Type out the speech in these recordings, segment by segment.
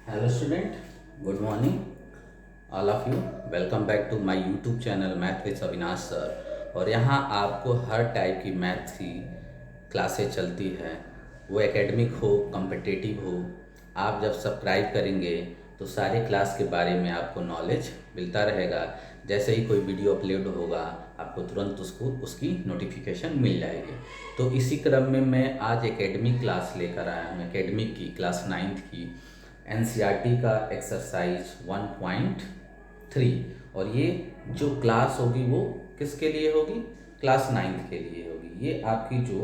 Hello student, good morning all of you. Welcome back to my YouTube channel math with Avinash sir. और यहाँ आपको हर type की math की क्लासेस चलती है, वो एकेडमिक हो, कॉम्पिटिटिव हो। आप जब सब्सक्राइब करेंगे तो सारे क्लास के बारे में आपको नॉलेज मिलता रहेगा। जैसे ही कोई वीडियो अपलोड होगा आपको तुरंत उसकी नोटिफिकेशन मिल जाएगी। तो इसी क्रम में मैं आज एकेडमिक क्लास लेकर आया हूँ, एकेडमिक की क्लास 9th की एनसीईआरटी का एक्सरसाइज 1.3। और ये जो क्लास होगी वो किसके लिए होगी? क्लास 9th के लिए होगी। ये आपकी जो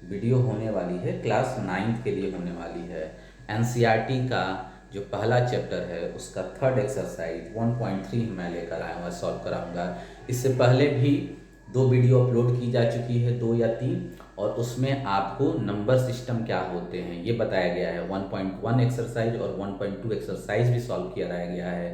वीडियो होने वाली है क्लास 9th के लिए होने वाली है। एनसीईआरटी का जो पहला चैप्टर है उसका थर्ड एक्सरसाइज 1.3 मैं लेकर आया हूँ, सॉल्व कराऊंगा। इससे पहले भी 2 वीडियो अपलोड की जा चुकी है, 2 या 3, और उसमें आपको नंबर सिस्टम क्या होते हैं ये बताया गया है। 1.1 एक्सरसाइज और 1.2 एक्सरसाइज भी सॉल्व किया गया है।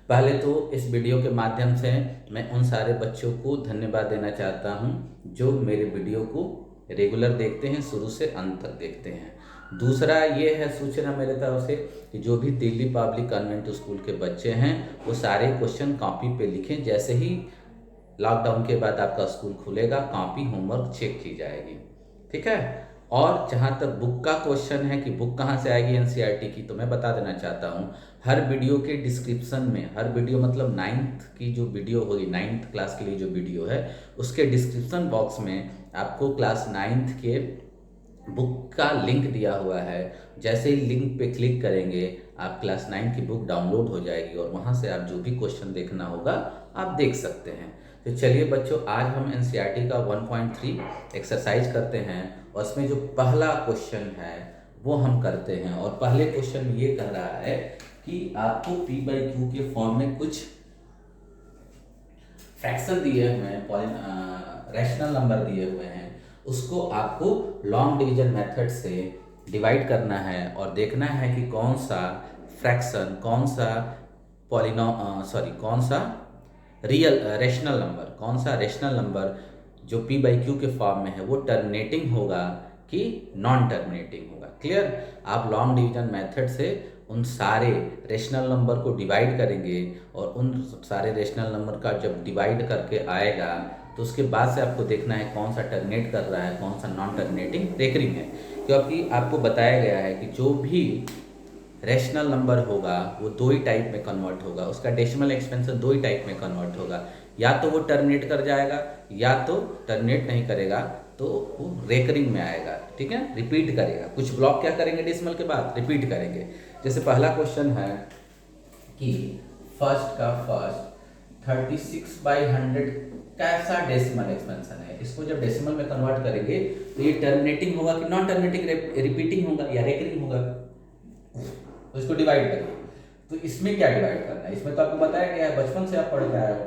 पहले तो इस वीडियो के माध्यम से मैं उन सारे बच्चों को धन्यवाद देना चाहता हूं जो मेरे वीडियो को रेगुलर देखते हैं, शुरू से अंत तक देखते हैं। दूसरा ये है सूचना मेरे तरफ से कि जो भी दिल्ली पब्लिक कन्वेंट स्कूल के बच्चे हैं वो सारे क्वेश्चन कॉपी पे लिखें। जैसे ही लॉकडाउन के बाद आपका स्कूल खुलेगा कॉपी होमवर्क चेक की जाएगी, ठीक है। और जहाँ तक बुक का क्वेश्चन है कि बुक कहाँ से आएगी एनसीईआरटी की, तो मैं बता देना चाहता हूँ हर वीडियो के डिस्क्रिप्शन में, हर वीडियो मतलब 9th की जो वीडियो होगी, 9th क्लास के लिए जो वीडियो है उसके डिस्क्रिप्शन बॉक्स में आपको क्लास 9th के बुक का लिंक दिया हुआ है। जैसे ही लिंक पे क्लिक करेंगे आप क्लास 9 की बुक डाउनलोड हो जाएगी और वहाँ से आप जो भी क्वेश्चन देखना होगा आप देख सकते हैं। तो चलिए बच्चों, आज हम एनसीईआरटी का 1.3 एक्सरसाइज करते हैं और उसमें जो पहला क्वेश्चन है वो हम करते हैं। और पहले क्वेश्चन में ये कह रहा है कि आपको पी बाई क्यू के फॉर्म में कुछ फ्रैक्शन दिए हुए हैं, रैशनल नंबर दिए हुए हैं, उसको आपको लॉन्ग डिवीजन मेथड से डिवाइड करना है और देखना है कि कौन सा फ्रैक्शन, कौन सा कौन सा रेशनल नंबर, कौन सा रेशनल नंबर जो p बाई क्यू के फॉर्म में है वो टर्मिनेटिंग होगा कि नॉन टर्मिनेटिंग होगा। क्लियर? आप लॉन्ग डिवीजन मेथड से उन सारे रेशनल नंबर को डिवाइड करेंगे और उन सारे रेशनल नंबर का जब डिवाइड करके आएगा तो उसके बाद से आपको देखना है कौन सा टर्मिनेट कर रहा है, कौन सा नॉन टर्मिनेटिंग रेकरिंग है। क्योंकि आपको बताया गया है कि जो भी रैशनल नंबर होगा वो 2 ही टाइप में कन्वर्ट होगा, उसका डेसिमल एक्सपेंशन 2 ही टाइप में कन्वर्ट होगा। या तो वो टर्मिनेट कर जाएगा या तो टर्मिनेट नहीं करेगा तो वो रेकरिंग में आएगा, ठीक है, रिपीट करेगा। कुछ ब्लॉक क्या करेंगे डेसिमल के बाद? रिपीट करेंगे। जैसे पहला क्वेश्चन है कि फर्स्ट का फर्स्ट 36/100 कैसा डेसिमल एक्सपेंशन है। इसको जब डेसिमल में कन्वर्ट करेंगे तो ये टर्मिनेटिंग होगा कि नॉन टर्मिनेटिंग, रिपीटिंग होगा या रेकरिंग होगा। तो इसको डिवाइड करिए। तो इसमें क्या डिवाइड करना है? इसमें तो आपको बताया गया है, बचपन से आप पढ़ के आए हो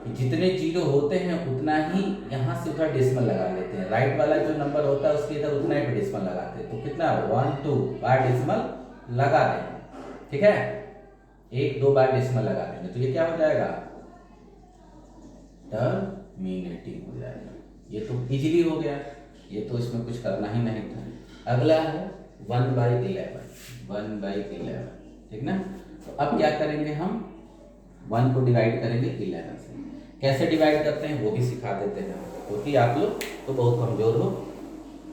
कि जितने जीरो होते हैं उतना ही यहाँ से उधर डेसिमल लगा लेते हैं। राइट वाला जो नंबर होता है उसके इधर उतना ही डेसिमल लगाते हैं। तो कितना 1 2 बार डेसिमल लगा देंगे, ठीक है, 1 2 बार डेसिमल लगा देंगे तो ये क्या हो जाएगा? टर्मिनेटिंग हो जाएगा। ये तो इजीली हो गया, ये तो इसमें कुछ करना ही नहीं था। अगला है 1/11, ठीक ना। तो अब क्या करेंगे, हम 1 को डिवाइड करेंगे 11 से। कैसे डिवाइड करते हैं वो भी सिखा देते हैं, क्योंकि आप लोग तो बहुत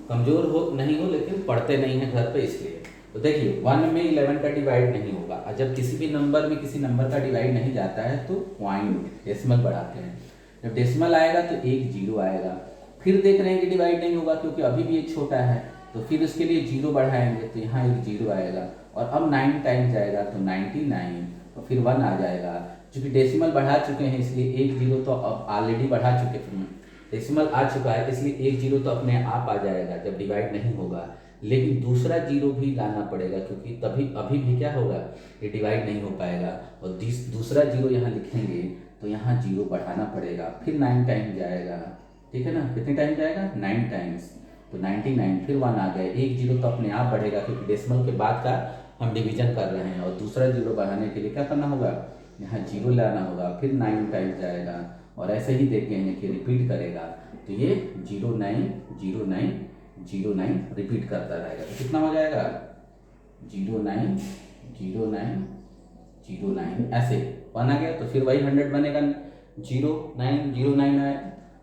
कमज़ोर हो नहीं हो लेकिन पढ़ते नहीं हैं घर पे, इसलिए। तो देखिए 1 में 11 का डिवाइड नहीं होगा, और जब किसी भी नंबर में किसी नंबर का डिवाइड नहीं जाता है तो पॉइंट डेसिमल बढ़ाते हैं। जब डेसिमल आएगा तो एक जीरो आएगा। फिर देख रहे हैं कि डिवाइड नहीं होगा क्योंकि अभी भी एक छोटा है, तो फिर उसके लिए जीरो बढ़ाएंगे तो यहाँ एक जीरो आएगा। और अब 9 टाइम जाएगा तो 99, और फिर 1 आ जाएगा। चूंकि डेसिमल बढ़ा चुके हैं इसलिए एक जीरो तो अब ऑलरेडी बढ़ा चुके हैं, डेसिमल आ चुका है इसलिए एक जीरो तो अपने आप आ जाएगा जब डिवाइड नहीं होगा। लेकिन दूसरा जीरो भी लाना पड़ेगा क्योंकि तभी अभी भी क्या होगा, ये डिवाइड नहीं हो पाएगा। और दूसरा जीरो यहाँ लिखेंगे तो यहाँ जीरो बढ़ाना पड़ेगा, फिर 9 टाइम जाएगा, ठीक है ना। कितने टाइम जाएगा? 9 टाइम्स, तो 99, फिर 1 आ गए। एक जीरो तो अपने आप बढ़ेगा क्योंकि डेसिमल के बाद का हम डिवीजन कर रहे हैं। और दूसरा जीरो बढ़ाने के लिए क्या करना होगा, यहाँ जीरो लाना होगा, फिर 9 टाइम्स जाएगा और ऐसे ही देखेंगे कि रिपीट करेगा। तो ये 09 09 09 रिपीट करता रहेगा। तो कितना हो जाएगा? 09 0909 ऐसे 1 आ गया तो फिर वही 100 बनेगा, 0909 आया।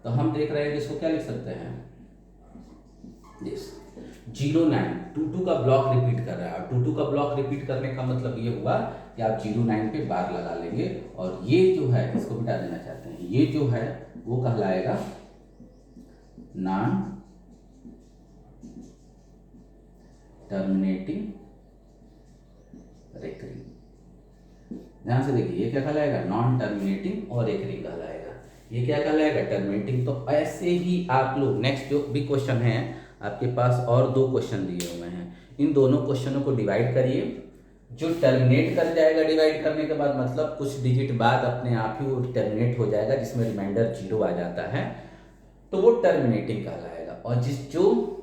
तो हम देख रहे हैं कि इसको क्या लिख सकते हैं, दिस 09 22 का ब्लॉक रिपीट कर रहा है। और 22 का ब्लॉक रिपीट करने का मतलब ये हुआ कि आप 09 पे बार लगा लेंगे, और ये जो है इसको मिटा देना चाहते हैं, ये जो है वो कहलाएगा नॉन टर्मिनेटिंग रेकरिंग। ध्यान से देखिए, ये क्या कहलाएगा, नॉन टर्मिनेटिंग और रेकरिंग कहलाएगा। ये क्या कहलाएगा, टर्मिनेटिंग। तो ऐसे ही आप लोग नेक्स्ट जो भी क्वेश्चन है आपके पास, और 2 क्वेश्चन दिए हुए हैं, इन दोनों क्वेश्चनों को डिवाइड करिए। जो टर्मिनेट कर जाएगा डिवाइड करने के बाद, मतलब कुछ डिजिट बाद अपने आप ही वो टर्मिनेट हो जाएगा, जिसमें रिमाइंडर 0 आ जाता है, तो वो टर्मिनेटिंग कहलाएगा। और जो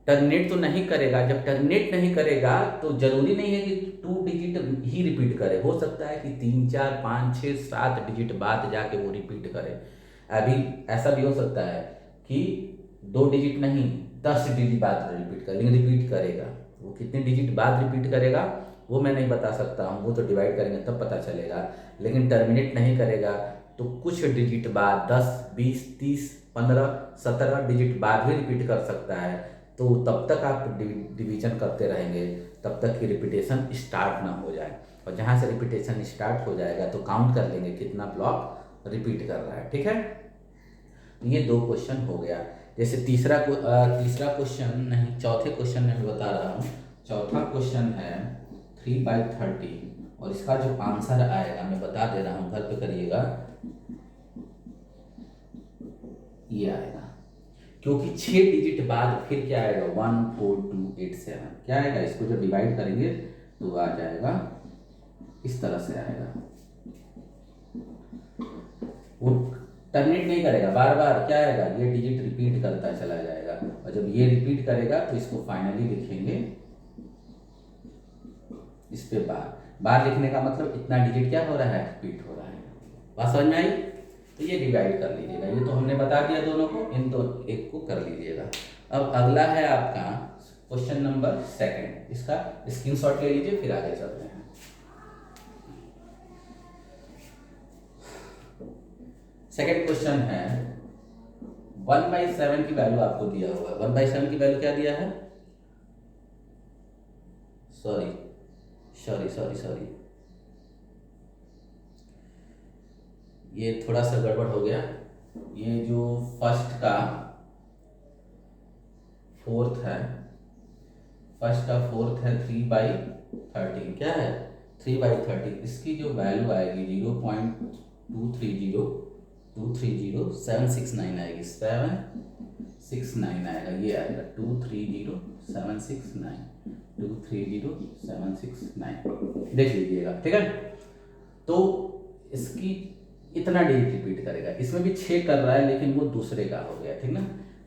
टर्मिनेट तो नहीं करेगा, जब टर्मिनेट नहीं करेगा तो जरूरी नहीं है कि 2 डिजिट ही रिपीट करे, हो सकता है कि 3 4 5 6 7 डिजिट बाद जाके वो रिपीट करे। अभी ऐसा भी हो सकता है कि 2 डिजिट नहीं 10 डिजिट बाद रिपीट करे, लेकिन रिपीट करेगा। वो कितने डिजिट बाद रिपीट करेगा वो मैं नहीं बता सकता हूँ, वो तो डिवाइड करेंगे तब पता चलेगा। लेकिन टर्मिनेट नहीं करेगा तो कुछ डिजिट बाद 10 20 30 15 17 डिजिट बाद भी रिपीट कर सकता है। तो तब तक आप डिवीजन करते रहेंगे तब तक कि रिपीटेशन स्टार्ट ना हो जाए, और जहाँ से रिपीटेशन स्टार्ट हो जाएगा तो काउंट कर लेंगे कितना ब्लॉक रिपीट कर रहा है। ठीक है, ये 2 क्वेश्चन हो गया। जैसे तीसरा क्वेश्चन नहीं, चौथे क्वेश्चन में मैं बता रहा हूँ। चौथा क्वेश्चन है 3/30, और इसका जो आंसर आएगा मैं बता दे रहा हूँ, घर पे करिएगा, ये आएगा। क्योंकि 6 डिजिट बाद फिर क्या आएगा, 14287 क्या आएगा, इसको जब डिवाइड करेंगे तो आ जाएगा इस तरह से आएगा। वो टर्मिनेट नहीं करेगा, बार बार क्या आएगा, ये डिजिट रिपीट करता चला जाएगा, और जब ये रिपीट करेगा तो इसको फाइनली लिखेंगे इस पे बार लिखने का मतलब इतना डिजिट क्या हो रहा है, रिपीट हो रहा है। बात समझ में आई? तो ये डिवाइड कर लीजिएगा, ये तो हमने बता दिया दोनों को, इन दो एक को कर लीजिएगा। अब अगला है आपका क्वेश्चन नंबर 2, इसका स्क्रीनशॉट ले लीजिए, फिर आगे चलते हैं। सेकंड क्वेश्चन है 1/7 की वैल्यू आपको दिया हुआ है। 1/7 की वैल्यू क्या दिया है, सॉरी, ये थोड़ा सा गड़बड़ हो गया। ये जो फर्स्ट का 4th है, 3/13 क्या है, 3/13, इसकी जो वैल्यू आएगी 0.230769 आएगी, 769 आएगा, ये आएगा 230,769 देख लीजिएगा। ठीक है, तो इसकी इतना डिजिट रिपीट करेगा, इसमें भी 6 कर रहा है लेकिन वो दूसरे का हो गया। ठीक ना,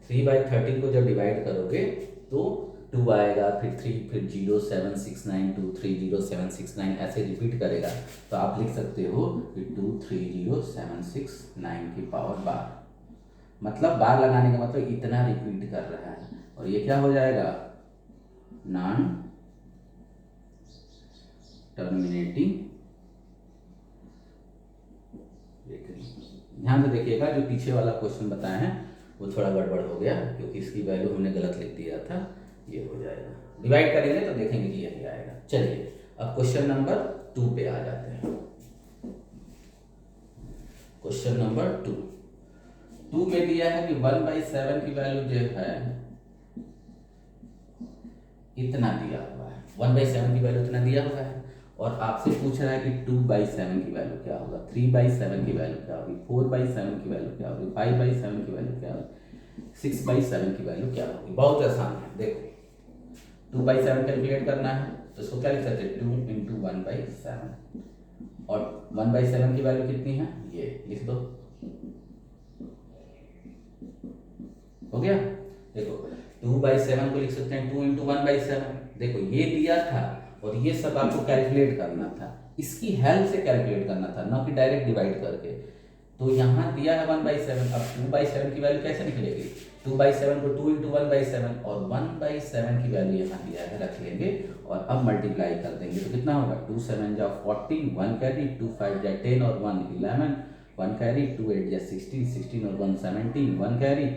3/13 को जब डिवाइड करोगे तो 2 आएगा, फिर 3, फिर 0 769 230,769 ऐसे रिपीट करेगा। तो आप लिख सकते हो कि 230,769 की पावर बार, मतलब बार लगाने का मतलब इतना रिपीट कर रहा है। और ये क्या हो जाएगा, नॉन टर्मिनेटिंग। ध्यान से देखिएगा, जो पीछे वाला क्वेश्चन बताए हैं वो थोड़ा गड़बड़ हो गया, क्योंकि इसकी वैल्यू हमने गलत लिख दिया था। ये हो जाएगा, डिवाइड करेंगे तो देखेंगे कि यही आएगा। चलिए अब क्वेश्चन नंबर 2 पे आ जाते हैं। क्वेश्चन नंबर 2 में दिया है कि 1/7 की वैल्यू जो है इतना दिया हुआ है, 1/7 की वैल्यू इतना दिया हुआ है, और आपसे पूछ रहा है कि 2/7 की वैल्यू क्या होगा, 3/7 की वैल्यू क्या होगी, 4/7 की वैल्यू क्या होगी, 5/7 की वैल्यू क्या होगी, 6/7 की वैल्यू क्या होगी। बहुत आसान है, देखो 2/7 कैलकुलेट करना है तो इसको क्या लिख सकते हैं, 2 × 1/7, और 1/7 की वैल्यू कितनी है, ये लिख दो, हो गया। देखो 2/7 को लिख सकते हैं 2 × 1/7। देखो ये दिया था और ये सब आपको कैलकुलेट करना था, इसकी हेल्प से कैलकुलेट करना था, ना कि डायरेक्ट डिवाइड करके। तो यहाँ दिया है 1/7, अब 2/7 की वैल्यू कैसे निकलेगी, 2/7 को 2 इंटू 1/7 और 1/7 की वैल्यू यहाँ दिया है, रख लेंगे और अब मल्टीप्लाई कर देंगे तो कितना होगा 2 7 जा 14, 1 कैरी, 2 5 जा 10 और 1 11, 1 कैरी, 2 8 जा 16, 16 और 1 17, 1 कैरी,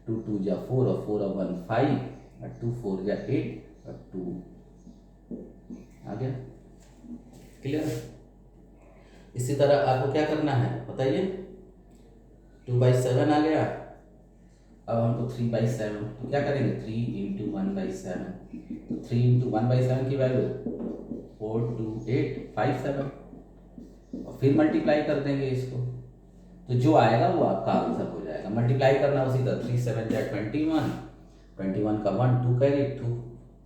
2 2 जा 4 और 4 और 1 5 और 2 4 जा 8 और 2 आ गया। क्लियर? इसी तरह आपको क्या करना है बताइए, 2/7 आ गया, अब हमको 3/7 तो क्या करेंगे 3 इंटू 1/7, तो 3 इंटू 1/7 की वैल्यू 4 2 8 5 7 और फिर मल्टीप्लाई कर देंगे इसको, तो जो आएगा वो आपका आंसर हो जाएगा। मल्टीप्लाई करना उसी तरह 3 7 जा 21, 21 का 1 2 कैरी 2,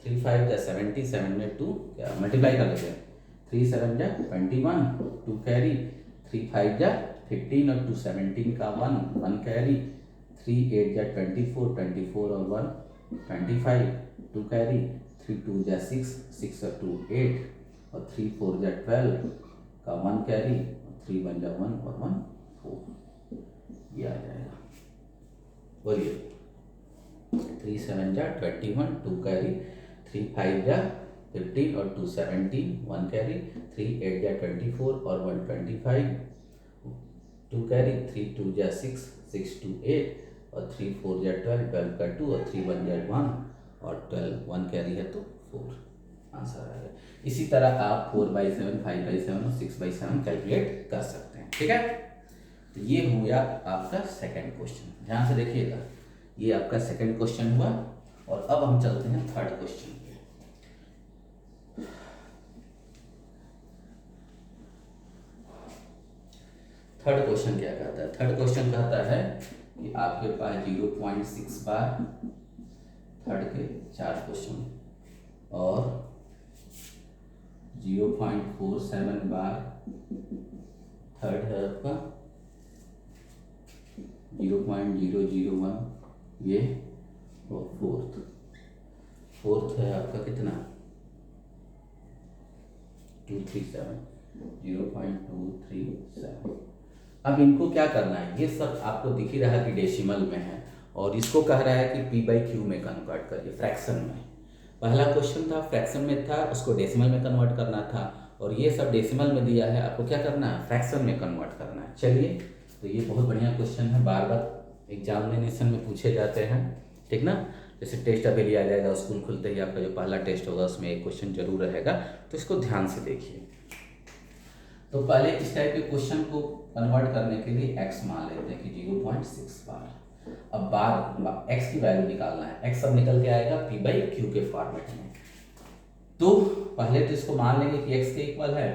3 5 जा 70, 7 में 2 क्या मल्टीप्लाई कर लेते हैं, 3 7 जा 21, 2 कैरी, 3 5 जा 15 और 2 17 का 1 1 कैरी, 3 8 जा 24, 24 और 1 25, 2 कैरी, 3 2 जा 6, 6 और 2 8 और 3 4 जा 12 का 1 कैरी, 3 1 जा 1 और 1 4 ये आ जाएगा। बोलिए 3 7 जा 21, 2 कैरी, 3 5 जा 15 और 2 17, 1 कैरी, 3 8 जा 24 और 1 25, 2 कैरी, 3 2 जा 6, 6 2 8 और 3 4 जा 12, 12 का 2 और 3 1 जा 1 और 12 1 कैरी है तो 4 आंसर आ गया। इसी तरह आप 4/7, 5/7 और 6/7 कैलकुलेट कर सकते हैं। ठीक है, तो ये हुआ आपका सेकंड क्वेश्चन। ध्यान से देखिएगा, ये आपका सेकंड क्वेश्चन हुआ और अब हम चलते हैं थर्ड क्वेश्चन पे। थर्ड क्वेश्चन क्या कहता है? थर्ड क्वेश्चन कहता है कि आपके पास 0.6 बार थर्ड के 4 क्वेश्चन और 0.47 बार थर्ड है आपका, 0.001 ये और फोर्थ है आपका कितना 237, 0.237। अब इनको क्या करना है, ये सब आपको दिख ही रहा है कि डेसिमल में है और इसको कह रहा है कि p/q में कन्वर्ट करिए, फ्रैक्शन में। पहला क्वेश्चन था फ्रैक्शन में था, उसको डेसिमल में कन्वर्ट करना था और ये सब डेसिमल में दिया है, आपको क्या करना है फ्रैक्शन में कन्वर्ट करना है। चलिए, तो ये बहुत बढ़िया क्वेश्चन है, बार बार एग्जामिनेशन में पूछे जाते हैं, ठीक ना। जैसे टेस्ट अभी लिया जाएगा, स्कूल खुलते ही आपका जो पहला टेस्ट होगा उसमें एक क्वेश्चन जरूर रहेगा, तो इसको ध्यान से देखिए। तो पहले इस टाइप के क्वेश्चन को कन्वर्ट करने के लिए x मान लेते हैं कि 0.6 बार। अब बार x की वैल्यू निकालना है, x अब निकल के आएगा p/q के फॉर्मेट में। तो पहले तो इसको मान लेंगे कि x के इक्वल है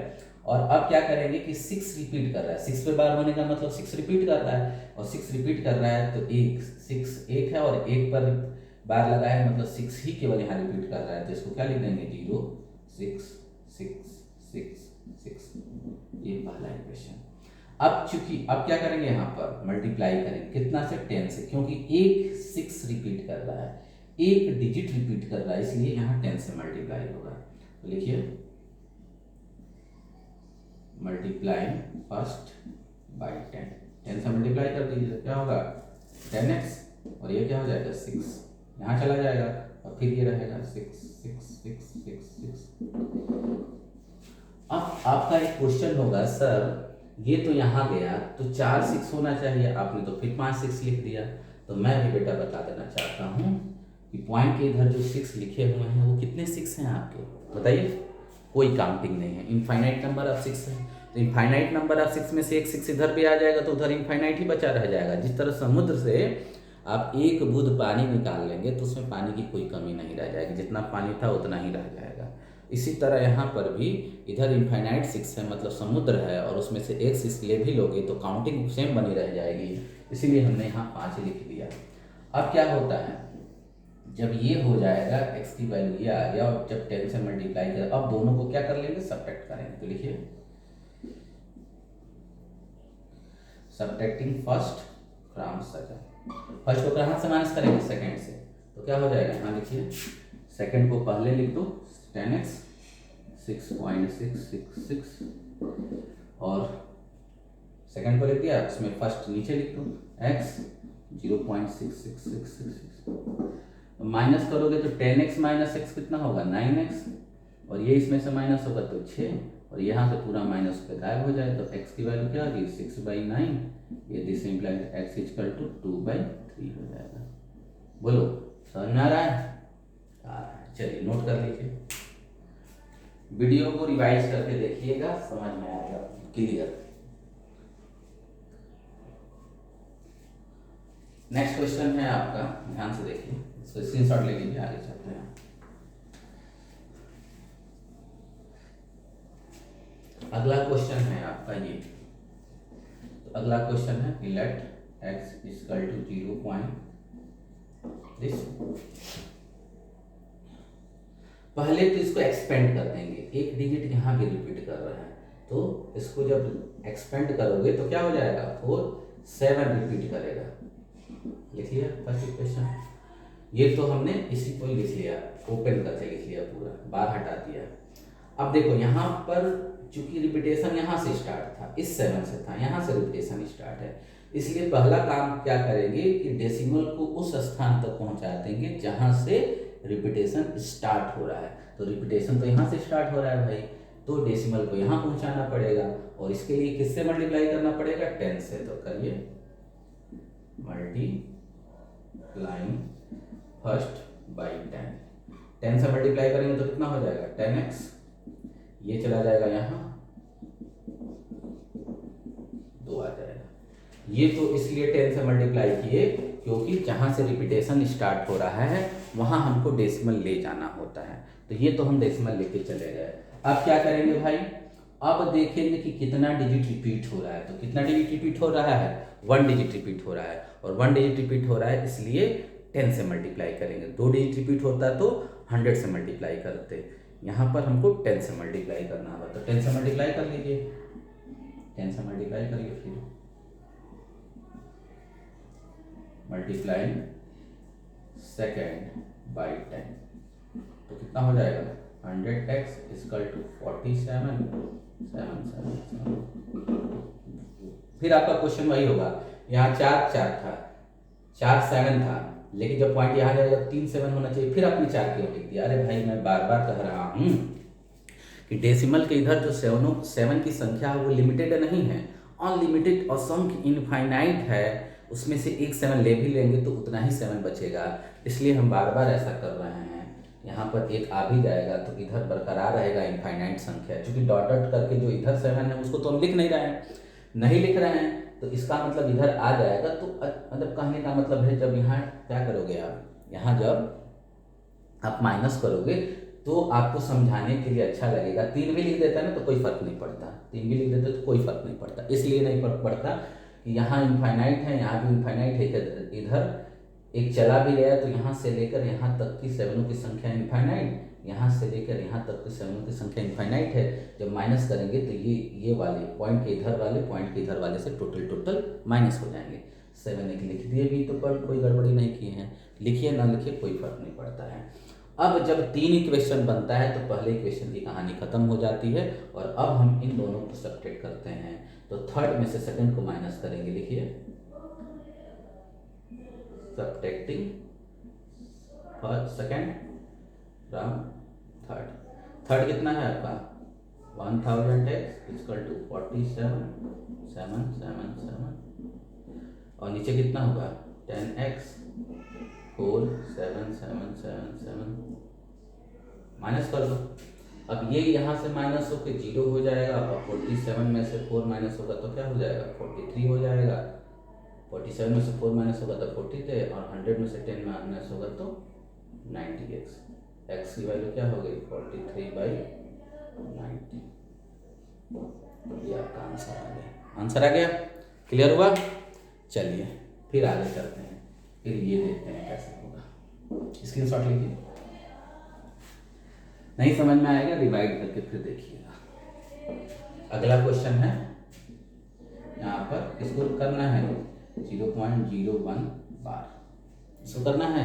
और अब क्या करेंगे कि 6 रिपीट कर रहा है, 6 पे बार होने का मतलब 6 रिपीट कर रहा है और 6 रिपीट कर रहा है तो 6 1 है और 1 पर बार लगा है मतलब 6 ही केवल यहाँ रिपीट कर रहा है, तो इसको क्या लिख देंगे 0 6 6 6 6। ये पहला इक्वेशन। अब चूंकि अब क्या करेंगे यहाँ पर मल्टीप्लाई करेंगे कितना से 10 से, क्योंकि एक 6 रिपीट कर रहा है, एक डिजिट रिपीट कर रहा है, इसलिए यहाँ 10 से मल्टीप्लाई होगा। तो लिखिए मल्टीप्लाई फर्स्ट बाय 10 से मल्टीप्लाई कर दीजिए तो क्या होगा 10x और ये क्या हो जाएगा 6, यहाँ चला जाएगा और फिर ये रहेगा 6 6 6 6 6। अब आपका एक क्वेश्चन होगा सर ये तो यहाँ गया तो 4 6 होना चाहिए, आपने तो फिर 5 6 लिख दिया। तो मैं भी बेटा बता देना चाहता हूँ कि पॉइंट के इधर जो 6 लिखे हुए हैं वो कितने 6 हैं आपके बताइए, कोई काउंटिंग नहीं है, इनफाइनाइट नंबर ऑफ 6 है। तो इनफाइनाइट नंबर ऑफ 6 में से एक 6 इधर भी आ जाएगा तो उधर इनफाइनाइट ही बचा रह जाएगा। जिस तरह समुद्र से आप एक बूंद पानी निकाल लेंगे तो उसमें पानी की कोई कमी नहीं रह जाएगी, जितना पानी था उतना ही रह जाएगा। इसी तरह यहाँ पर भी इधर इनफाइनाइट 6 है मतलब समुद्र है और उसमें से एक 6 ले भी लोगे तो काउंटिंग सेम बनी रह जाएगी, इसीलिए हमने यहाँ 5 लिख दिया। अब क्या होता है जब ये हो जाएगा x की वैल्यू ये आ गया और जब 10 से मल्टीप्लाई किया, अब दोनों को क्या कर लेंगे सब्ट्रैक्ट करेंगे। तो लिखिए subtracting first from second, first को कहाँ से माइनस करेंगे सेकंड से, तो क्या हो जाएगा यहाँ लिखिए सेकंड को पहले लिख दो 10x 6.666 और सेकंड को लिख दिया, उसमें फर्स्ट नीचे लिख दो x 0.6666 माइनस करोगे तो 10x माइनस एक्स कितना होगा 9x, और ये इसमें से माइनस होगा तो 6, और यहाँ से पूरा माइनस पे गायब हो जाए तो x की वैल्यू क्या होगी 6/9। ये this implies x equal to 2/3 हो जाएगा। बोलो समझ में आ रहा है? चलिए नोट कर लीजिए, वीडियो को रिवाइज करके देखिएगा, समझ में आएगा क्लियर। नेक्स्ट क्वेश्चन है आपका, ध्यान से देखिए, इसको स्क्रीनशॉट ले लीजिए, आगे चलते हैं। अगला क्वेश्चन है आपका ये, तो अगला क्वेश्चन है कि लेट x इक्वल टू 0 पहले तो इसको एक्सपेंड कर देंगे, एक डिजिट यहाँ भी रिपीट कर रहा है, तो इसको जब एक्सपेंड करोगे तो क्या हो जाएगा 4 7 रिपीट करेगा। लिखिए फर्स्ट इक्वेशन, ये तो हमने इसी को लिख लिया, ओपन करके लिख लिया, पूरा बार हटा दिया। अब देखो यहाँ पर चूंकि रिपीटेशन यहाँ से स्टार्ट था, इस 7 से था, यहाँ से रिपीटेशन स्टार्ट है, इसलिए पहला काम क्या करेंगे कि डेसिमल को उस स्थान तक पहुंचा देंगे जहां से रिपीटेशन स्टार्ट हो रहा है। तो रिपीटेशन तो यहाँ से स्टार्ट हो रहा है भाई, तो डेसिमल को यहाँ पहुंचाना पड़ेगा, और इसके लिए किससे मल्टीप्लाई करना पड़ेगा 10 से। तो करिए मल्टीप्लाइंग फर्स्ट बाई 10 से मल्टीप्लाई करेंगे तो कितना हो जाएगा 10x, ये चला जाएगा यहाँ 2 आ जाएगा। ये तो इसलिए 10 से मल्टीप्लाई किए क्योंकि जहाँ से रिपीटेशन स्टार्ट हो रहा है वहाँ हमको डेसिमल ले जाना होता है, तो ये तो हम डेसिमल लेके चले गए। अब क्या करेंगे भाई, अब देखेंगे कि कितना डिजिट रिपीट हो रहा है। तो कितना डिजिट रिपीट हो रहा है 1 डिजिट रिपीट हो रहा है, और 1 डिजिट रिपीट हो रहा है इसलिए 10 से मल्टीप्लाई करेंगे। 2 डिजिट रिपीट होता तो 100 से मल्टीप्लाई करते, यहाँ पर हमको 10 से मल्टीप्लाई करना होगा। तो 10 से मल्टीप्लाई कर लीजिए, 10 से मल्टीप्लाई करिए, फिर मल्टीप्लाइंग सेकेंड बाई 10, तो कितना हो जाएगा 100x इक्वल टू 47 7 7 7। फिर आपका क्वेश्चन वही होगा, यहाँ 4 4 था, 4 7 था, लेकिन जब पॉइंट यहाँ जाएगा 3 7 होना चाहिए, फिर आपने 4 क्यों लिख दिया? अरे भाई मैं बार बार कह रहा हूँ कि डेसिमल के इधर जो 7 की संख्या है वो लिमिटेड नहीं है, अनलिमिटेड असंख्य इनफाइनाइट है, उसमें से एक 7 ले भी लेंगे तो उतना ही 7 बचेगा, इसलिए हम बार बार ऐसा कर रहे हैं। यहाँ पर एक आ भी जाएगा तो इधर बरकरार रहेगा इनफाइनाइट संख्या, क्योंकि डॉट डॉट करके जो इधर 7 है उसको तो हम लिख नहीं रहे हैं, नहीं लिख रहे हैं, तो इसका मतलब इधर आ जाएगा। तो मतलब कहने का मतलब है जब यहाँ क्या करोगे आप, यहाँ जब आप माइनस करोगे तो आपको समझाने के लिए अच्छा लगेगा। 3 भी लिख देता है ना तो कोई फर्क नहीं पड़ता, 3 भी लिख देते तो कोई फर्क नहीं पड़ता, इसलिए नहीं फर्क पड़ता कि यहाँ इनफाइनाइट है, यहाँ भी इनफाइनाइट है, इधर एक चला भी गया तो यहाँ से लेकर यहाँ तक की 7 की संख्या इनफाइनाइट, यहाँ से लेकर यहाँ तक की 7 की संख्या इनफाइनाइट है। जब माइनस करेंगे तो ये वाले पॉइंट के इधर वाले पॉइंट के इधर वाले से टोटल माइनस हो जाएंगे। 7 एक लिख दिए भी तो कोई गड़बड़ी नहीं किए हैं, लिखिए ना लिखिए कोई फर्क नहीं पड़ता है। अब जब 3 इक्वेशन बनता है तो पहले इक्वेशन की कहानी खत्म हो जाती है, और अब हम इन दोनों को सब्ट्रैक्ट करते हैं। तो थर्ड में से सेकंड को माइनस करेंगे, लिखिए subtracting second from third. Third कितना है आपका 1000x इक्वल टू 47 7 7 7, और नीचे कितना होगा 10x 4 7 7 7 7, माइनस कर दो। अब ये यहाँ से माइनस होकर 0 हो जाएगा, और 47 में से 4 माइनस होगा तो क्या हो जाएगा 43 हो जाएगा, 47 में से 4 माइनस होगा तो 40 थे, और 100 में से 10 माइनस होगा तो 90x, x की वैल्यू क्या हो गई 43/90। ये आपका आंसर आ गया, आंसर आ गया, क्लियर हुआ? चलिए फिर आगे चलते हैं, फिर ये देखते हैं कैसे होगा। स्क्रीनशॉट लीजिए, नहीं समझ में आएगा डिवाइड करके फिर देखिएगा। अगला क्वेश्चन है, यहाँ पर इसको करना है 0.01 बार, इसको करना है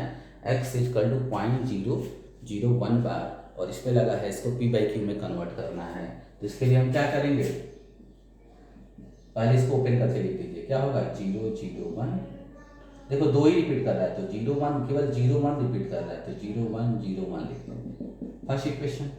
x इक्वल टू 0.001 बार, और इस पे लगा है इसको p/q में कन्वर्ट करना है। तो इसके लिए हम क्या करेंगे, पहले इसको ओपन करके लिख लीजिए, क्या होगा 001, देखो 2 ही रिपीट कर रहा है, तो 0 1 केवल 0 1 रिपीट कर रहा है, तो 0 1 0 1 लिख लो फर्स्ट इक्वेशन।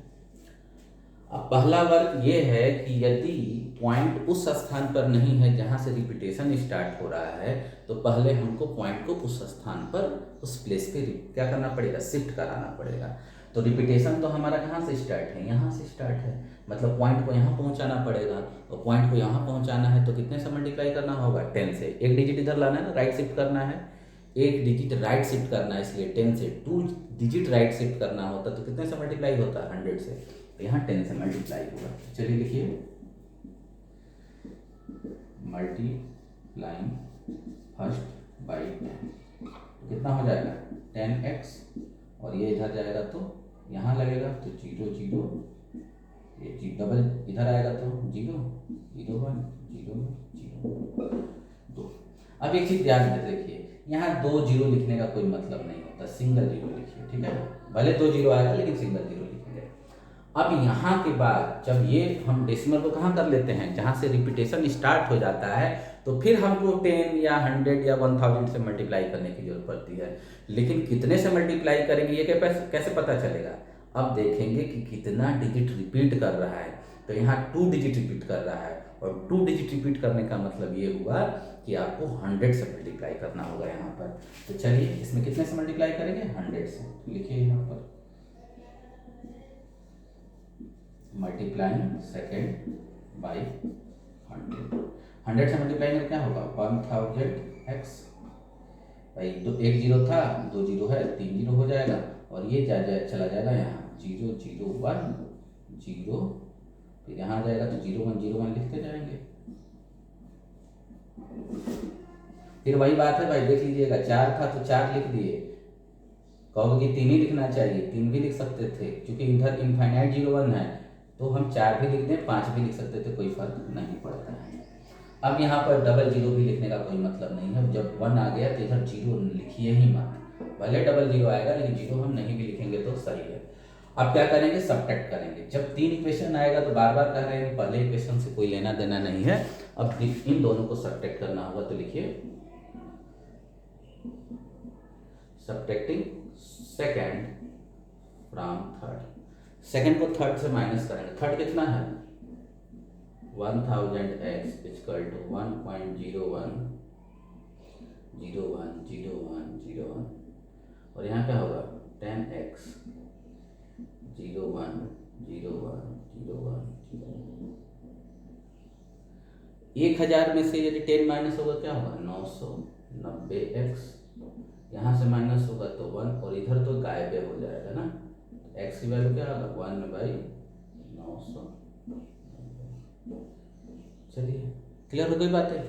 अब पहला वर्क ये है कि यदि पॉइंट उस स्थान पर नहीं है जहाँ से रिपीटेशन स्टार्ट हो रहा है, तो पहले हमको पॉइंट को उस स्थान पर, उस प्लेस पे क्या करना पड़ेगा, शिफ्ट कराना पड़ेगा। तो रिपीटेशन तो हमारा कहाँ से स्टार्ट है, यहाँ से स्टार्ट है, मतलब पॉइंट को यहाँ पहुँचाना पड़ेगा, और पॉइंट को यहाँ पहुँचाना है तो कितने से मल्टीप्लाई करना होगा, 10 से। एक डिजिट इधर लाना है ना, राइट शिफ्ट करना है, एक डिजिट राइट शिफ्ट करना है, इसलिए 10 से 2 डिजिट राइट शिफ्ट करना होता तो कितने से मल्टीप्लाई होता, 100 से, तो यहाँ 10 से मल्टीप्लाई होगा। चलिए लिखिए, मल्टीप्लाइंग फर्स्ट बाई 10, तो कितना हो जाएगा 10x, और ये इधर जाएगा तो यहाँ लगेगा, तो 0 0, ये डबल इधर आएगा तो 0 0 1 0 0 2। अब एक चीज़ ध्यान में देखिए, यहाँ 2 0 लिखने का कोई मतलब नहीं होता, सिंगल 0 लिखिए, ठीक है, भले 2 0 आएगा लेकिन सिंगल 0 लिखेंगे। अब यहाँ के बाद जब ये हम डेसिमल को कहाँ कर लेते हैं, जहाँ से रिपीटेशन स्टार्ट हो जाता है, तो फिर हमको 10 या 100 या 1000 से मल्टीप्लाई करने की जरूरत पड़ती है। लेकिन कितने से मल्टीप्लाई करेंगे ये कैसे पता चलेगा, अब देखेंगे कि कितना डिजिट रिपीट कर रहा है, तो यहाँ 2 डिजिट रिपीट कर रहा है, और 2 डिजिट रिपीट करने का मतलब ये हुआ कि आपको 100 से मल्टीप्लाई करना होगा यहाँ पर। तो चलिए इसमें कितने से मल्टीप्लाई करेंगे, 100 से, लिखिए यहाँ पर मल्टीप्लाइंग सेकेंड बाई 100 से मल्टीप्लाई में क्या होगा, 1000x भाई, एक जीरो था, 2 जीरो है, 3 जीरो हो जाएगा, और ये चला जाएगा यहाँ 0 0 1 0, फिर यहाँ आ जाएगा तो 0 1 0 1 लिखते जाएंगे। फिर वही बात है भाई, देख लीजिएगा 4 था तो 4 लिख दिए, कहोगे कि 3 ही लिखना चाहिए, 3 भी लिख सकते थे, क्योंकि इधर इनफाइनाइट 0 1 है, तो हम 4 भी लिख दें, 5 भी लिख सकते थे, कोई फर्क नहीं पड़ता है। अब यहाँ पर डबल 0 भी लिखने का कोई मतलब नहीं है, जब 1 आ गया तो इधर 0 लिखिए ही मत, भले डबल 0 आएगा लेकिन 0 हम नहीं भी लिखेंगे तो सही है। अब क्या करेंगे, सब्ट्रैक्ट करेंगे। जब 3 इक्वेशन आएगा तो बार बार कह रहे हैं पहले इक्वेशन से कोई लेना देना नहीं है, अब इन दोनों को सब्ट्रैक्ट करना होगा, तो लिखिए subtracting second from third, second को थर्ड से माइनस करेंगे, थर्ड कितना है 1000x इक्वल टू 1.01 01 01 01, और यहाँ क्या होगा 10x 01 01 01 1000 में से यदि 10 माइनस होगा क्या होगा 990x, यहाँ से माइनस होगा तो 1, और इधर तो गायब हो जाएगा ना, x की वैल्यू क्या होगा 1/900। चलिए क्लियर हो गई बात है।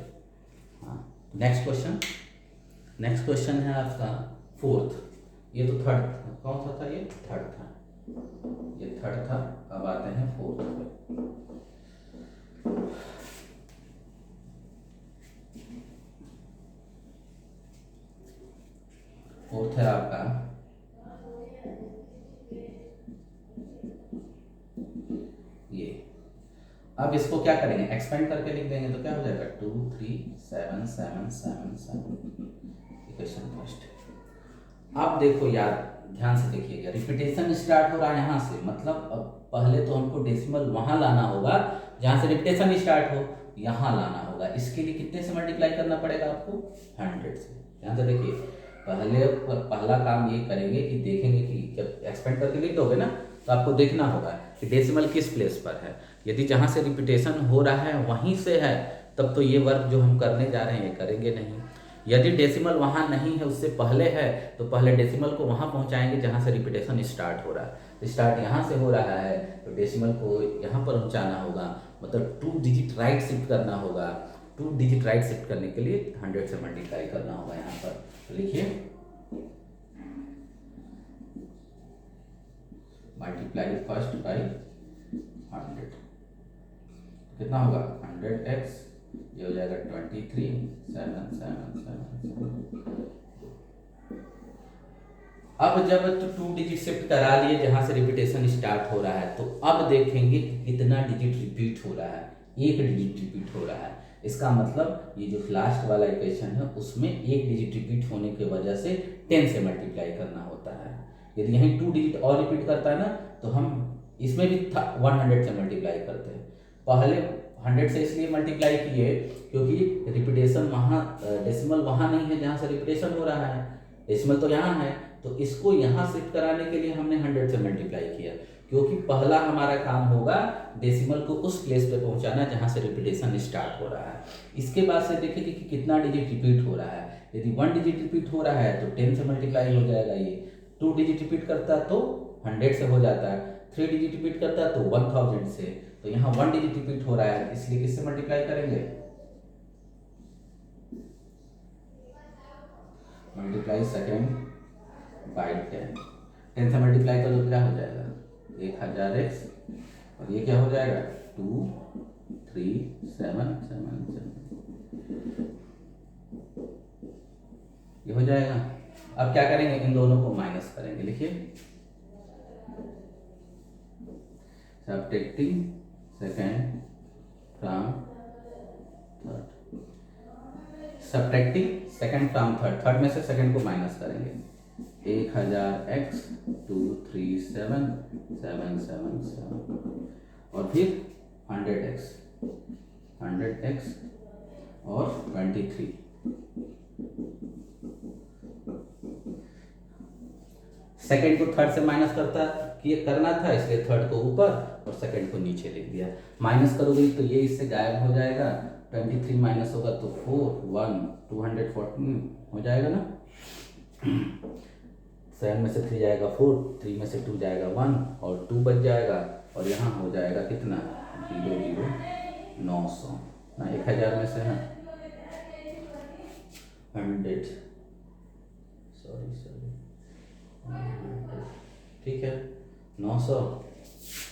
हाँ, नेक्स्ट क्वेश्चन है आपका 4th, ये तो 3rd था, कौन सा था ये 3rd था, ये 3rd था। अब आते हैं 4th पे। फोर्थ है आपका ये, अब इसको क्या करेंगे, एक्सपेंड करके लिख देंगे, तो क्या हो जाएगा 2 3 7 7 7 7, इक्वेशन फर्स्ट। अब देखो यार ध्यान से देखिएगा, रिपीटेशन स्टार्ट हो रहा है यहाँ से, मतलब अब पहले तो हमको डेसिमल वहां लाना होगा जहां से रिपीटेशन स्टार्ट हो, यहाँ लाना होगा। इसके लिए कितने से मल्टीप्लाई करना पड़ेगा आपको 100 से। ध्यान से देखिए, पहला काम ये करेंगे कि देखेंगे कि जब एक्सपेंड करके लिख दोगे ना, तो आपको देखना होगा कि डेसिमल किस प्लेस पर है। यदि जहाँ से रिपीटेशन हो रहा है वहीं से है, तब तो ये वर्क जो हम करने जा रहे हैं करेंगे नहीं। यदि डेसिमल वहाँ नहीं है, उससे पहले है, तो पहले डेसिमल को वहाँ पहुँचाएंगे जहाँ से रिपीटेशन स्टार्ट हो रहा है। स्टार्ट यहाँ से हो रहा है तो डेसिमल को यहाँ पर पहुँचाना होगा, मतलब 2 डिजिट राइट शिफ्ट करना होगा। 2 डिजिट राइट शिफ्ट करने के लिए 100 से मल्टीप्लाई करना होगा यहाँ पर। तो लिखिए मल्टीप्लाई फर्स्ट बाई 100, कितना होगा 100x, ये हो जाएगा 23 7 7 7 7। अब जब 2 डिजिट शिफ्ट करा लिए जहां से रिपीटेशन स्टार्ट हो रहा है, तो अब देखेंगे कि कितना डिजिट रिपीट हो रहा है। 1 डिजिट रिपीट हो रहा है, इसका मतलब ये जो लास्ट वाला इक्वेशन है उसमें एक डिजिट रिपीट होने की वजह से 10 से मल्टीप्लाई करना होता है। यदि यहीं 2 डिजिट और रिपीट करता है ना तो हम इसमें भी 100 से मल्टीप्लाई करते हैं। पहले 100 से इसलिए मल्टीप्लाई किए क्योंकि रिपीटेशन वहाँ डेसिमल वहाँ नहीं है जहाँ से रिपीटेशन हो रहा है, डेसिमल तो यहाँ है, तो इसको यहाँ शिफ्ट कराने के लिए हमने 100 से मल्टीप्लाई किया, क्योंकि पहला हमारा काम होगा डेसिमल को उस प्लेस पे पहुंचाना जहां से रिपीटेशन स्टार्ट हो रहा है। इसके बाद से देखेंगे कि कितना डिजिट रिपीट हो रहा है। यदि 1 डिजिट रिपीट हो रहा है तो 10 से मल्टीप्लाई हो जाएगा, ये 2 डिजिट रिपीट करता है तो 100 से हो जाता है, 3 डिजिट रिपीट करता है तो 1000 से, तो यहाँ 1 डिजिट रिपीट हो रहा है इसलिए किससे मल्टीप्लाई करेंगे, मल्टीप्लाई सेकेंड बाई 10। 10 से मल्टीप्लाई करो तो क्या हो जाएगा 1000x, और ये क्या हो जाएगा 2 3 7 7 7, ये हो जाएगा। अब क्या करेंगे, इन दोनों को माइनस करेंगे, लिखिए subtracting second from third, subtracting second from third, third में से सेकेंड को माइनस करेंगे, 1000x 2 3 7 7 7 7, और फिर 100x और 23, सेकेंड को थर्ड से माइनस करना था इसलिए थर्ड को ऊपर और सेकेंड को नीचे लिख दिया। माइनस करोगे तो ये इससे गायब हो जाएगा, 23 माइनस होगा तो 4 1 214 हो जाएगा ना, 7 में से 3 जाएगा 4, 3 में से 2 जाएगा 1 और 2 बच जाएगा, और यहाँ हो जाएगा कितना 0 0 900 ना, 1000 में से है 100 सॉरी ठीक है 900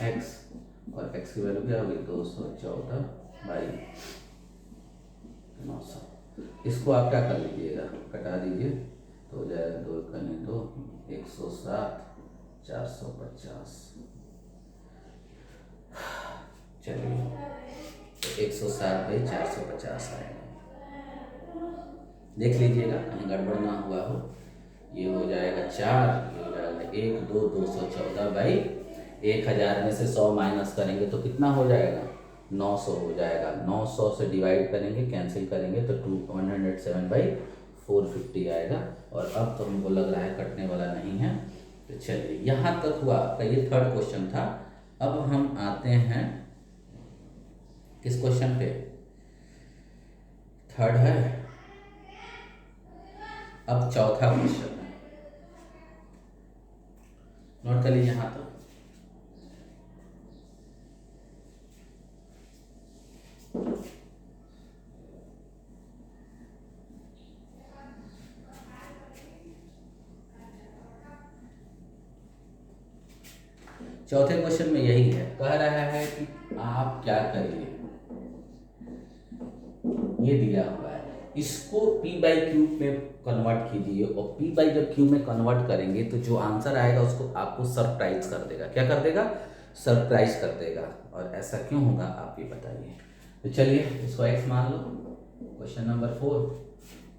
x, और x की वैल्यू क्या होगी 214 बाई 900। इसको आप क्या कर लीजिएगा, कटा दीजिए तो हो जाएगा 2 कने 2 107 450, चलिए तो 107 बाई 450 आएगा, देख लीजिएगा कहीं गड़बड़ ना हुआ हो। ये हो जाएगा 4, ये हो जाएगा 1 2 214 बाई 1000 में से 100 माइनस करेंगे तो कितना हो जाएगा 900 हो जाएगा, 900 से डिवाइड करेंगे कैंसिल करेंगे तो 107 बाई 450 आएगा, और अब तो हमको लग रहा है कटने वाला नहीं है। तो चलिए यहाँ तक हुआ आपका, ये थर्ड क्वेश्चन था। अब हम आते हैं किस क्वेश्चन पे, थर्ड है, अब चौथा क्वेश्चन है, नोट कर लीजिए यहाँ तक। चौथे क्वेश्चन में यही है, कह रहा है कि आप क्या करिए, ये दिया हुआ है, इसको p बाई क्यू में कन्वर्ट कीजिए, और p बाई जब q में कन्वर्ट करेंगे तो जो आंसर आएगा उसको आपको सरप्राइज कर देगा। क्या कर देगा, सरप्राइज कर देगा, और ऐसा क्यों होगा आप ये बताइए। तो चलिए इसको x मान लो, क्वेश्चन नंबर 4।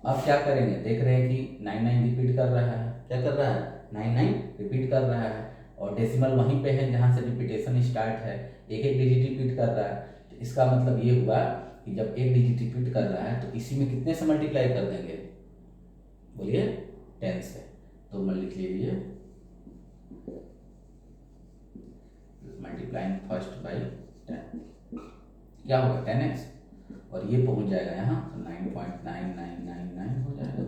अब क्या करेंगे, देख रहे हैं कि 99 रिपीट कर रहा है, क्या कर रहा है 99 रिपीट कर रहा है, और डेसिमल वहीं पे है जहाँ से रिपीटेशन स्टार्ट है, एक एक डिजिट रिपीट कर रहा है। तो इसका मतलब ये हुआ कि जब एक डिजिट रिपीट कर रहा है तो इसी में कितने से मल्टीप्लाई कर देंगे, बोलिए 10 से, तो मैं लिख लीजिए मल्टीप्लाइंग फर्स्ट बाई 10, क्या होगा 10x, और ये पहुंच जाएगा यहाँ तो 9.9999 हो जाएगा।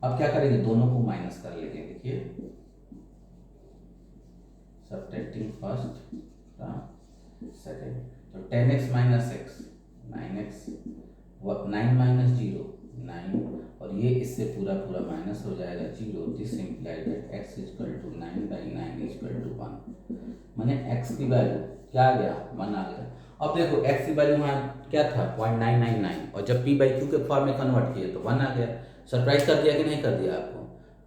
अब क्या करेंगे, दोनों को माइनस कर लेंगे, देखिए सब्ट्रैक्टिंग फर्स्ट फ्रॉम सेकेंड, तो 10x minus x 9x, 9 minus 0 9, और ये इससे पूरा पूरा माइनस हो जाएगा 0। This implies that x equal to 9 by 9 equal to 1, माने x की वैल्यू क्या आ गया 1 आ गया। अब देखो x की वैल्यू यहाँ क्या था 0.999, और जब p बाई क्यू के फॉर्म में कन्वर्ट किए तो 1 आ गया। सरप्राइज कर दिया कि नहीं कर दिया आपको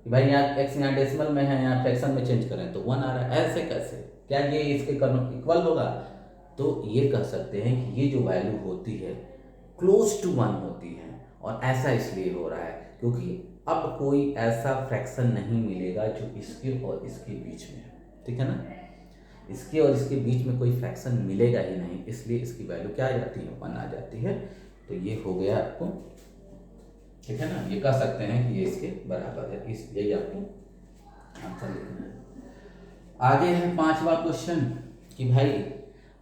कि भाई यहाँ x यहाँ डेसिमल में है, यहाँ फ्रैक्शन में चेंज करें तो 1 आ रहा है, ऐसे कैसे, क्या ये इसके इक्वल होगा। तो ये कह सकते हैं कि ये जो वैल्यू होती है क्लोज टू 1 होती हैं। और ऐसा इसलिए हो रहा है क्योंकि अब कोई ऐसा फ्रैक्शन नहीं मिलेगा जो इसके और इसके बीच में है, ठीक है ना। इसके और इसके बीच में कोई फ्रैक्शन मिलेगा ही नहीं, इसलिए इसकी वैल्यू क्या आ जाती है, 1 आ जाती है। तो ये हो गया आपको, ठीक है ना। ये कह सकते हैं कि ये इसके बराबर है, इसलिए आपको आंसर लिखना है। आगे है 5वां क्वेश्चन कि भाई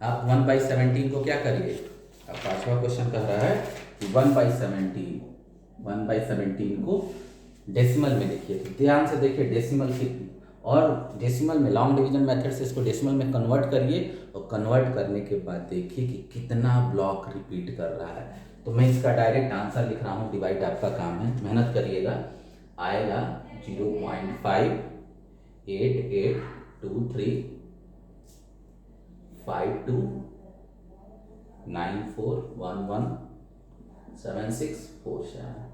आप 1/17 को क्या करिए। अब 5वां क्वेश्चन कह रहा है कि 1/17 को डेसिमल में लिखिए। तो ध्यान से देखिए, डेसिमल की और डेसिमल में लॉन्ग डिवीजन मेथड से इसको डेसिमल में कन्वर्ट करिए और कन्वर्ट करने के बाद देखिए कि कितना ब्लॉक रिपीट कर रहा है। तो मैं इसका डायरेक्ट आंसर लिख रहा हूँ, डिवाइड आपका काम है, मेहनत करिएगा। आएगा 0.888239411764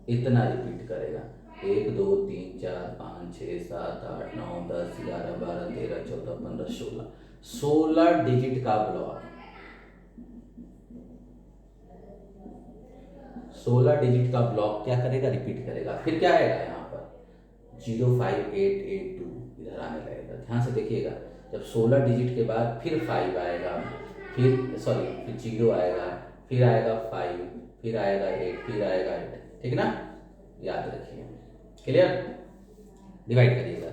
इतना रिपीट करेगा। 1 2 3 4 5 6 7 8 9 10 11 12 13 14 15 16 डिजिट का ब्लॉक, 16 डिजिट का ब्लॉक क्या करेगा, रिपीट करेगा। फिर क्या आएगा यहाँ पर 05882 इधर आने लगेगा। ध्यान से देखिएगा, जब 16 डिजिट के बाद फिर 5 आएगा, फिर 0 आएगा, फिर आएगा 5, फिर आएगा 8, फिर आएगा 8, ठीक ना, याद रखिए। क्लियर, डिवाइड करिएगा।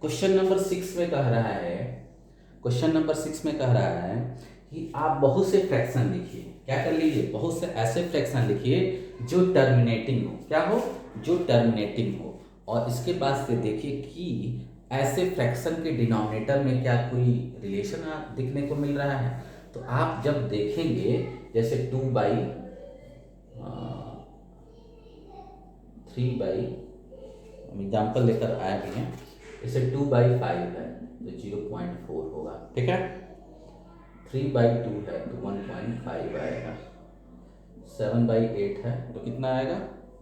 क्वेश्चन नंबर 6 में कह रहा है, क्वेश्चन नंबर 6 में कह रहा है कि आप बहुत से फ्रैक्शन लिखिए। क्या कर लीजिए, बहुत से ऐसे फ्रैक्शन लिखिए जो टर्मिनेटिंग हो। क्या हो, जो टर्मिनेटिंग हो। और इसके बाद से देखिए कि ऐसे फ्रैक्शन के डिनोमिनेटर में क्या कोई रिलेशन दिखने को मिल रहा है। तो आप जब देखेंगे जैसे 3/, हम एग्जाम्पल लेकर आए भी हैं, जैसे 2/5 है तो 0.4 होगा, ठीक है। 3/2 है तो 1.5 आएगा। 7/8 है तो कितना आएगा,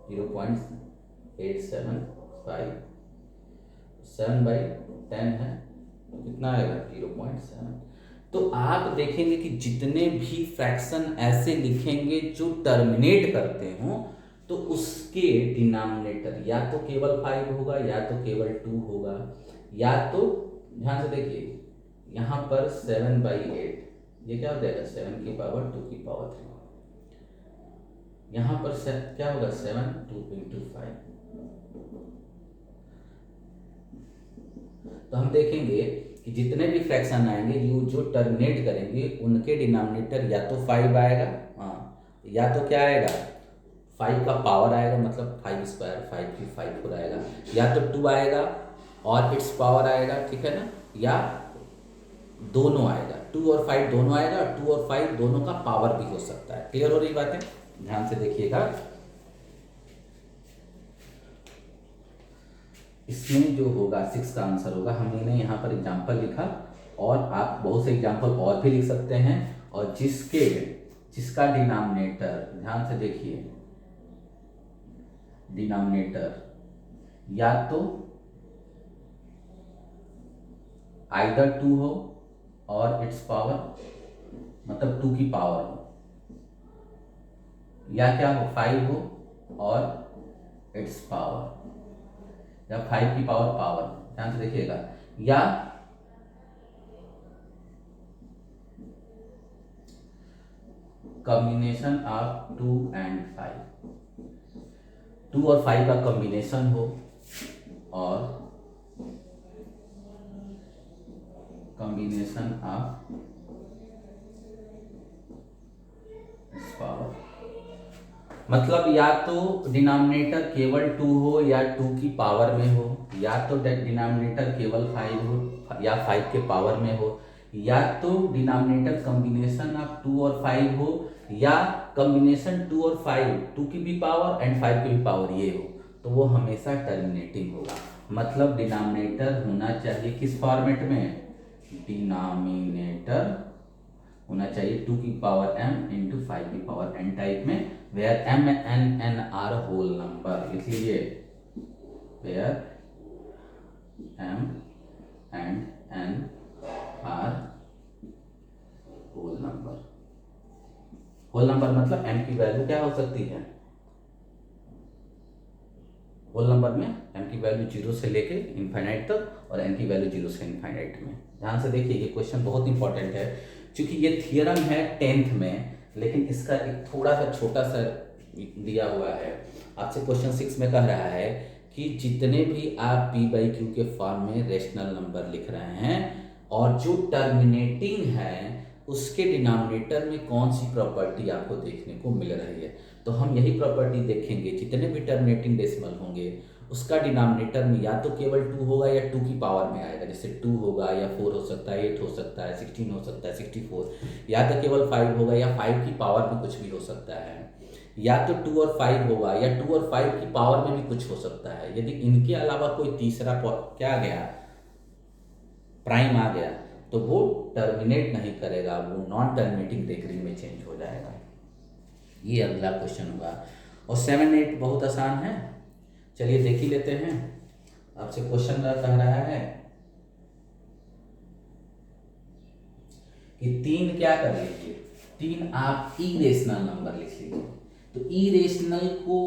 0.875। 7/10 है तो कितना आएगा, 0.7। तो आप देखेंगे कि जितने भी फ्रैक्शन ऐसे लिखेंगे जो टर्मिनेट करते हो तो उसके डिनोमिनेटर या तो केवल 5 होगा या तो केवल 2 होगा, या तो ध्यान से देखिए यहाँ पर 7/8 ये क्या हो जाएगा, 7 की पावर 2 की पावर 3। यहाँ पर क्या होगा, 7 2 × 5। तो हम देखेंगे कि जितने भी फ्रैक्शन आएंगे जो टर्मिनेट करेंगे उनके डिनोमिनेटर या तो 5 आएगा, हाँ, या तो क्या आएगा, 5 का पावर आएगा, मतलब 5 स्क्वायर 5 की 5 4 आएगा, या तो 2 आएगा और इट्स पावर आएगा, ठीक है ना, या दोनों आएगा, 2 और 5 दोनों आएगा, 2 और 5 दोनों का पावर भी हो सकता है। क्लियर हो रही बात है, ध्यान से देखिएगा। इसमें जो होगा 6 का आंसर होगा। हमने यहाँ पर एग्जाम्पल लिखा और आप बहुत से एग्जाम्पल और भी लिख सकते हैं। और जिसका डिनोमिनेटर, ध्यान से देखिए, डिनोमिनेटर या तो आइदर 2 हो और इट्स पावर, मतलब 2 की पावर हो, या क्या हो, 5 हो और इट्स पावर, या 5 की पावर। ध्यान से देखिएगा, या कॉम्बिनेशन ऑफ 2 and 5, 2 और 5 का कॉम्बिनेशन हो, और कॉम्बिनेशन ऑफ पावर, मतलब या तो डिनोमिनेटर केवल 2 हो या 2 की पावर में हो, या तो डिनोमिनेटर केवल 5 हो या 5 के पावर में हो, या तो डिनोमिनेटर कॉम्बिनेशन ऑफ 2 और 5 हो, या कॉम्बिनेशन 2 और 5 2 की भी पावर एंड 5 की भी पावर ये हो, तो वो हमेशा टर्मिनेटिंग होगा। मतलब डिनोमिनेटर होना चाहिए किस फॉर्मेट में, डिनोमिनेटर होना चाहिए 2 की पावर m इंटू 5 की पावर n टाइप में, where m n n are whole number. लिख लीजिए, where m and n are whole number. Whole number मतलब m की वैल्यू क्या हो सकती है, होल नंबर में m की वैल्यू 0 से लेके इनफाइनाइट तक और n की वैल्यू 0 से इनफाइनाइट में। ध्यान से देखिए, ये क्वेश्चन बहुत इंपॉर्टेंट है, क्योंकि ये थियरम है 10th में, लेकिन इसका एक थोड़ा सा छोटा सा दिया हुआ है। आपसे क्वेश्चन 6 में कह रहा है कि जितने भी आप p/q के फॉर्म में रेशनल नंबर लिख रहे हैं और जो टर्मिनेटिंग है उसके डिनोमिनेटर में कौन सी प्रॉपर्टी आपको देखने को मिल रही है, तो हम यही प्रॉपर्टी देखेंगे। जितने भी टर्मिनेटिंग डेसिमल होंगे उसका डिनोमिनेटर में या तो केवल 2 होगा या 2 की पावर में आएगा, जैसे 2 होगा या 4 हो सकता है, 8 हो सकता है, 16 हो सकता है, 64, या तो केवल 5 होगा या 5 की पावर में कुछ भी हो सकता है, या तो 2 और 5 होगा या 2 और 5 की पावर में भी कुछ हो सकता है। यदि इनके अलावा कोई तीसरा क्या आ गया, प्राइम आ गया, तो वो टर्मिनेट नहीं करेगा, वो नॉन टर्मिनेटिंग रेकरिंग में चेंज हो जाएगा। ये अगला क्वेश्चन होगा। और 7, 8 बहुत आसान है, चलिए देख ही लेते हैं। आपसे क्वेश्चन कह रहा है कि 3 क्या कर लीजिए, 3 आप इरेशनल नंबर लिख लीजिए। तो इरेशनल को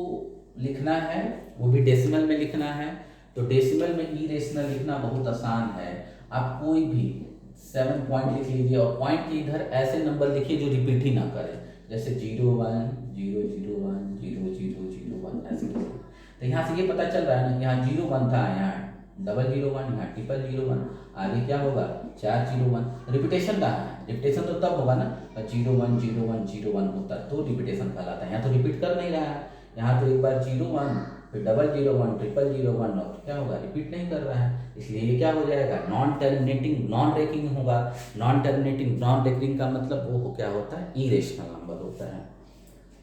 लिखना है, वो भी डेसिमल में लिखना है। तो डेसिमल में इरेशनल लिखना बहुत आसान है। आप कोई भी 7 पॉइंट लिख लीजिए और पॉइंट के इधर ऐसे नंबर लिखिए जो रिपीट ही ना करे, जैसे 0 1 0 0 1 0 0 0 1 ऐसे। तो यहाँ से ये पता चल रहा है ना, यहाँ 0 1 था, यहाँ 0 1, यहाँ 0 1, आगे क्या होगा 4 0 1। रिपीटेशन कहाँ है, रिपीटेशन तो तब होगा ना 0 1 0 1 0 1 होता तो रिपीटेशन कहलाता है। यहाँ तो रिपीट कर नहीं रहा है, यहाँ तो एक बार 0 1 फिर 0 1 0 1 और क्या होगा, रिपीट नहीं कर रहा है, इसलिए ये क्या हो जाएगा, नॉन टर्मिनेटिंग नॉन रेकरिंग होगा। नॉन टर्मिनेटिंग नॉन रेकरिंग का मतलब वो क्या होता है, इरेशनल नंबर होता है।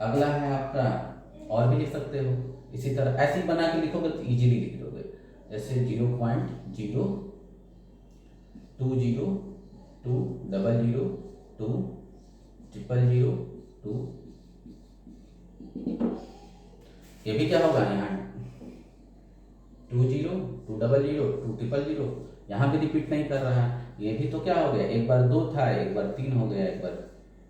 अगला है आपका, और भी लिख सकते हो इसी तरह, ऐसे ही बना के लिखोगे तो इजीली लिख लोगे, जैसे 0.0 2 0 2 0 2 0 0 2। ये भी क्या होगा, यहाँ 2 0 2 0 2 0 यहाँ भी रिपीट नहीं कर रहा है। ये भी तो क्या हो गया, एक बार 2 था, एक बार 3 हो गया, एक बार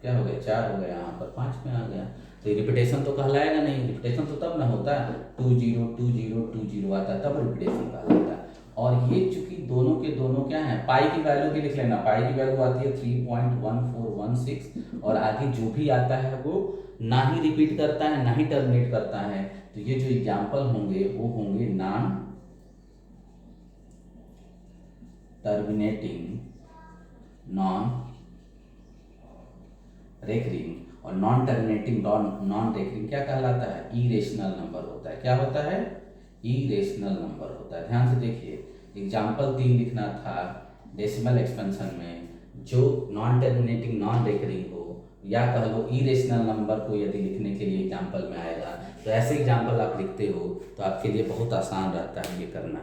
क्या हो गया 4 हो गया, यहाँ पर 5 में आ गया। तो रिपीटेशन तो कहलाएगा नहीं, रिपीटेशन तो तब ना होता 2 0 2 0 2 0 आता तब रिपीटेशन कहलाता है। और ये चूंकि दोनों के दोनों क्या है, पाई की वैल्यू भी लिख लेना, पाई की वैल्यू आती है 3.1416 और आगे जो भी आता है वो ना ही रिपीट करता है ना ही टर्मिनेट करता है। तो ये जो एग्जाम्पल होंगे वो होंगे नॉन टर्मिनेटिंग नॉन रेकरिंग। और नॉन टर्मिनेटिंग नॉन रेकरिंग क्या कहलाता है, इरेशनल नंबर होता है। क्या होता है, इरेशनल नंबर होता है। ध्यान से देखिए, एग्जाम्पल 3 लिखना था डेसिमल एक्सपेंशन में, जो नॉन टर्मिनेटिंग नॉन रेकरिंग हो या कह लो इरेशनल नंबर को यदि लिखने के लिए एग्जाम्पल में आएगा, तो ऐसे एग्जाम्पल आप लिखते हो तो आपके लिए बहुत आसान रहता है, ये करना